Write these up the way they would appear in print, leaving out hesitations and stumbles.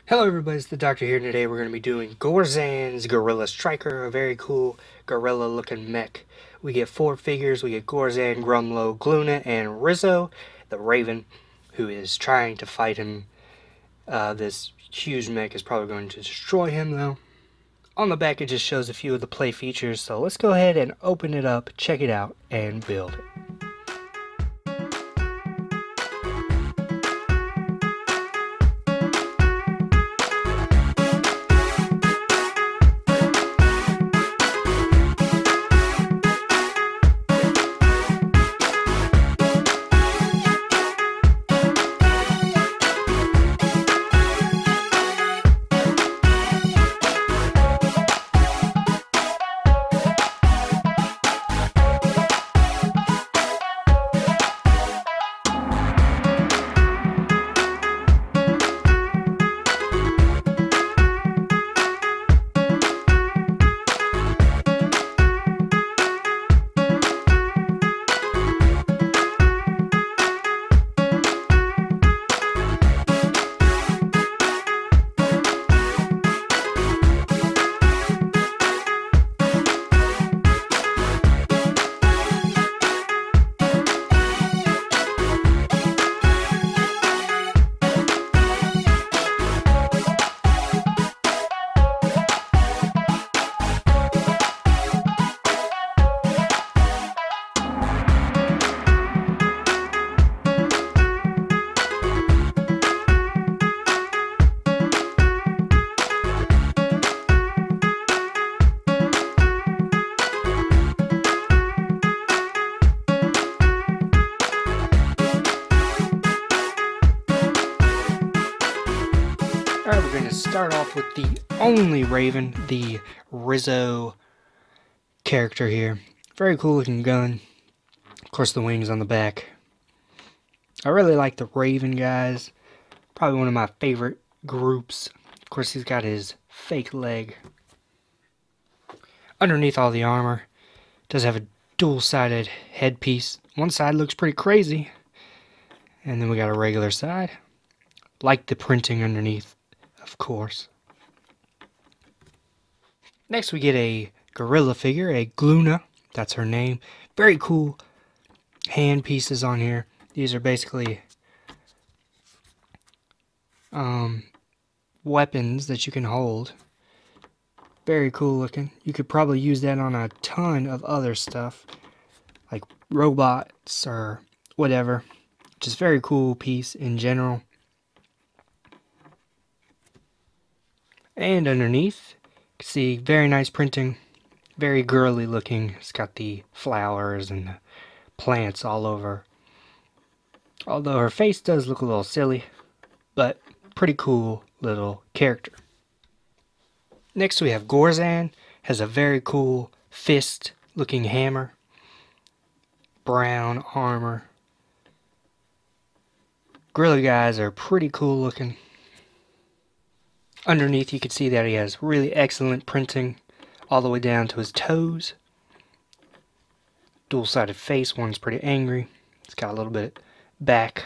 Hello everybody, it's the Doctor here, and today we're going to be doing Gorzan's Gorilla Striker, a very cool gorilla looking mech. We get 4 figures. We get Gorzan, Grumlow, Gluna, and Rizzo, the Raven, who is trying to fight him. This huge mech is probably going to destroy him though. On the back it just shows a few of the play features, so let's go ahead and open it up, check it out, and build it. Alright, we're going to start off with the only Raven, the Rizzo character here. Very cool looking gun. Of course, the wings on the back. I really like the Raven, guys. Probably one of my favorite groups. Of course, he's got his fake leg. Underneath all the armor, does have a dual-sided headpiece. One side looks pretty crazy. And then we got a regular side. Like the printing underneath, of course. Next we get a gorilla figure, a Gluna. That's her name. Very cool hand pieces on here. These are basically weapons that you can hold. Very cool looking. You could probably use that on a ton of other stuff, like robots or whatever. Just very cool piece in general. And underneath, you can see very nice printing, very girly looking. It's got the flowers and the plants all over. Although her face does look a little silly, but pretty cool little character. Next we have Gorzan. Has a very cool fist looking hammer. Brown armor. Gorilla guys are pretty cool looking. Underneath you can see that he has really excellent printing all the way down to his toes. Dual-sided face, one's pretty angry. It's got a little bit back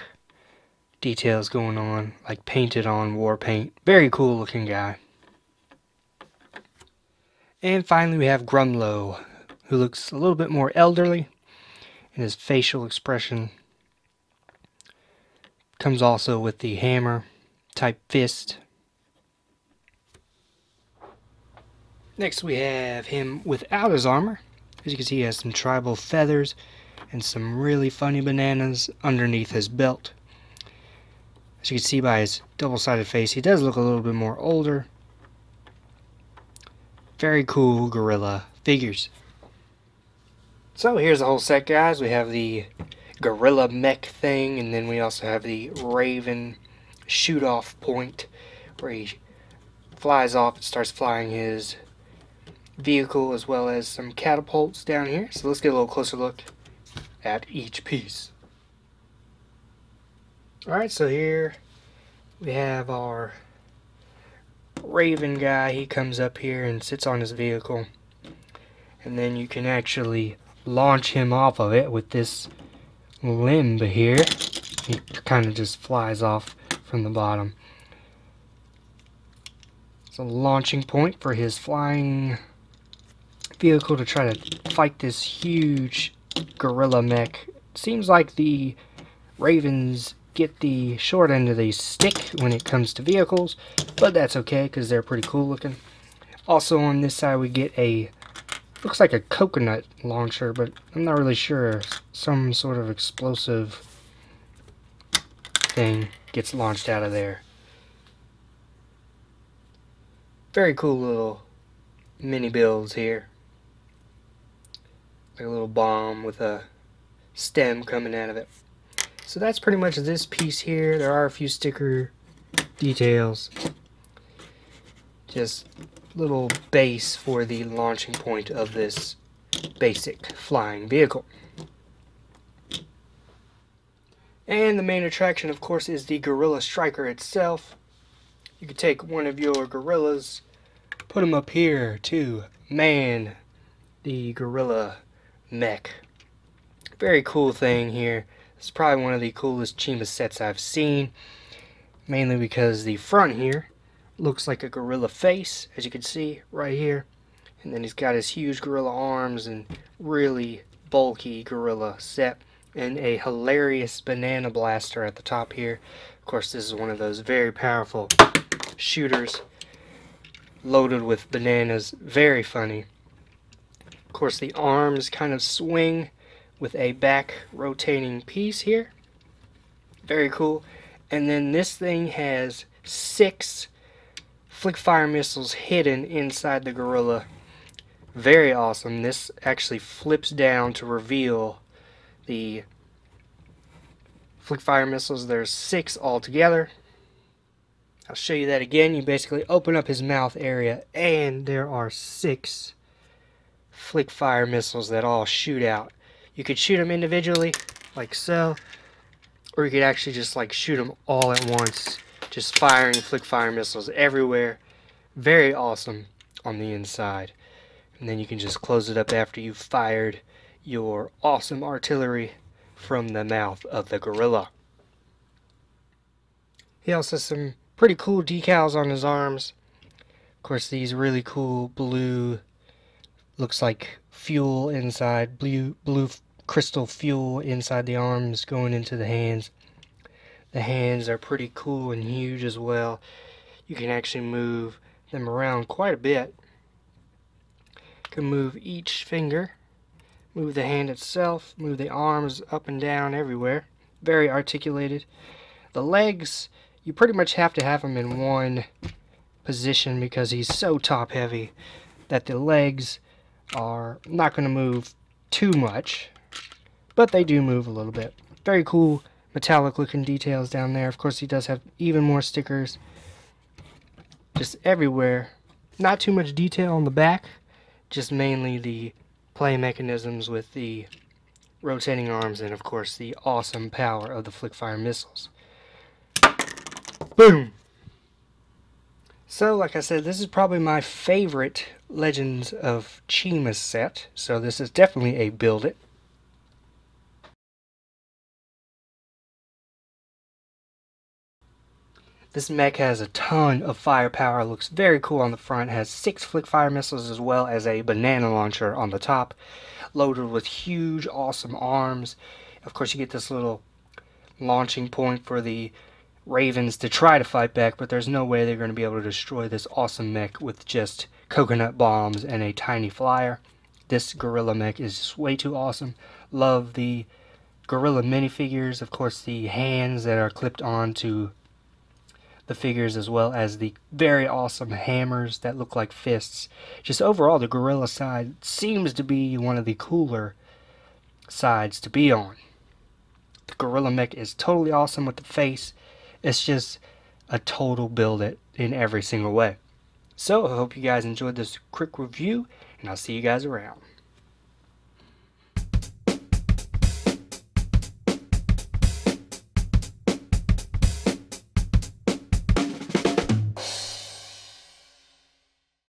details going on, like painted on war paint. Very cool looking guy. And finally we have Grumlow, who looks a little bit more elderly in his facial expression. Comes also with the hammer type fist. Next we have him without his armor. As you can see, he has some tribal feathers and some really funny bananas underneath his belt. As you can see by his double-sided face, he does look a little bit more older. Very cool gorilla figures. So here's the whole set, guys. We have the gorilla mech thing, and then we also have the Raven shoot-off point where he flies off and starts flying his vehicle, as well as some catapults down here. So let's get a little closer look at each piece. Alright, so here we have our Raven guy. He comes up here and sits on his vehicle, and then you can actually launch him off of it with this limb here. He kind of just flies off from the bottom. It's a launching point for his flying vehicle to try to fight this huge gorilla mech. Seems like the Ravens get the short end of the stick when it comes to vehicles, but that's okay because they're pretty cool looking. Also on this side we get a, looks like a coconut launcher, but I'm not really sure. Some sort of explosive thing gets launched out of there. Very cool little mini builds here. Like a little bomb with a stem coming out of it. So that's pretty much this piece here. There are a few sticker details. Just little base for the launching point of this basic flying vehicle. And the main attraction, of course, is the Gorilla Striker itself. You could take one of your gorillas, put them up here to man the gorilla mech. Very cool thing here. It's probably one of the coolest Chima sets I've seen, mainly because the front here looks like a gorilla face, as you can see right here, and then he's got his huge gorilla arms and really bulky gorilla set, and a hilarious banana blaster at the top here. Of course, this is one of those very powerful shooters loaded with bananas. Very funny. Of course, the arms kind of swing with a back rotating piece here. Very cool. And then this thing has 6 flick fire missiles hidden inside the gorilla. Very awesome. This actually flips down to reveal the flick fire missiles. There's 6 altogether. I'll show you that again. You basically open up his mouth area and there are 6 flick fire missiles that all shoot out. You could shoot them individually, like so, or you could actually just like shoot them all at once, just firing flick fire missiles everywhere. Very awesome on the inside. And then you can just close it up after you've fired your awesome artillery from the mouth of the gorilla. He also has some pretty cool decals on his arms. Of course, these really cool blue, looks like fuel inside, blue crystal fuel inside the arms going into the hands. The hands are pretty cool and huge as well. You can actually move them around quite a bit. You can move each finger, move the hand itself, move the arms up and down everywhere. Very articulated. The legs, you pretty much have to have them in one position because he's so top heavy that the legs are not going to move too much, but they do move a little bit. Very cool metallic looking details down there. Of course, he does have even more stickers just everywhere. Not too much detail on the back, just mainly the play mechanisms with the rotating arms and of course the awesome power of the flick fire missiles. Boom! So, like I said, this is probably my favorite Legends of Chima set, so this is definitely a build it. This mech has a ton of firepower, looks very cool on the front, has 6 flick fire missiles as well as a banana launcher on the top, loaded with huge awesome arms. Of course, you get this little launching point for the Ravens to try to fight back, but there's no way they're going to be able to destroy this awesome mech with just coconut bombs and a tiny flyer. This gorilla mech is just way too awesome. Love the gorilla minifigures, of course the hands that are clipped onto the figures, as well as the very awesome hammers that look like fists. Just overall, the gorilla side seems to be one of the cooler sides to be on. The gorilla mech is totally awesome with the face. It's just a total build it in every single way. So I hope you guys enjoyed this quick review, and I'll see you guys around.